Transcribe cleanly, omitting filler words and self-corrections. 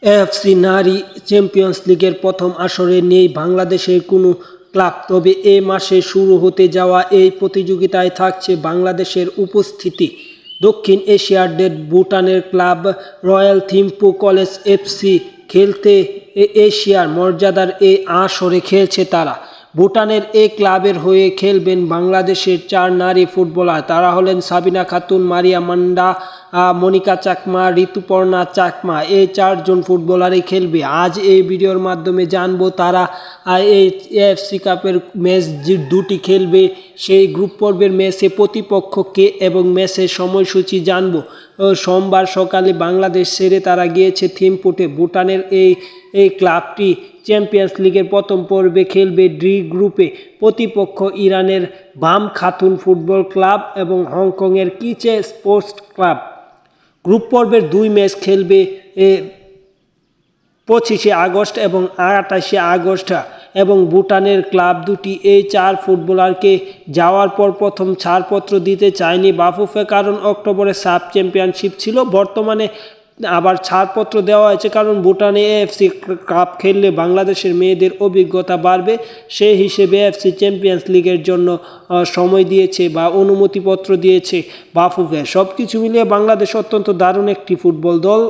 AFC নারী champions লিগের প্রথম আসরে নেই বাংলাদেশের কোনো ক্লাব, তবে এ মাসে শুরু হতে যাওয়া এই প্রতিযোগিতায় থাকছে বাংলাদেশের উপস্থিতি। দক্ষিণ এশিয়ার ভুটানের club royal Thimphu college FC খেলতে এশিয়ার মর্যাদার এই আসরে খেলছে তারা। ভুটানের এই ক্লাবের হয়ে খেলবেন বাংলাদেশের 4 নারী ফুটবলার। তারা হলেন সাবিনা খাতুন, মারিয়া মান্ডা, মনিকা চাকমা, ঋতুপর্ণা চাকমা। এই 4 জন ফুটবলারই খেলবে। আজ এই ভিডিওর মাধ্যমে জানবো তারা এই এএফসি কাপের ম্যাচ যে দুটি খেলবে সেই গ্রুপ পর্বের ম্যাচে প্রতিপক্ষ কে এবং ম্যাচের সময়সূচি জানবো। সোমবার সকালে বাংলাদেশ ছেড়ে তারা গিয়েছে থিম্পুতে। ভুটানের এই ক্লাবটি চ্যাম্পিয়ন্স লিগের প্রথম পর্বে খেলবে ডি গ্রুপে। প্রতিপক্ষ ইরানের বাম খাতুন ফুটবল ক্লাব এবং হংকংয়ের কিচে স্পোর্টস ক্লাব। গ্রুপ পর্বের 2 ম্যাচ খেলবে 25শে আগস্ট এবং 28শে আগস্ট এবং ভুটানের ক্লাব দুটি এই 4 ফুটবলারকে যাওয়ার পর প্রথম ছাড়পত্র দিতে চায়নি বাফুফে, কারণ অক্টোবরে সাব চ্যাম্পিয়নশিপ ছিল। বর্তমানে আবার ছাড়পত্র দেওয়া হয়েছে কারণ ভুটানে এএফসি কাপ খেললে বাংলাদেশের মেয়েদের অভিজ্ঞতা বাড়বে। সেই হিসেবে এএফসি চ্যাম্পিয়ন্স লিগের জন্য সময় দিয়েছে বা অনুমতিপত্র দিয়েছে বাফুফে। সব কিছু মিলিয়ে বাংলাদেশ অত্যন্ত দারুণ একটি ফুটবল দল।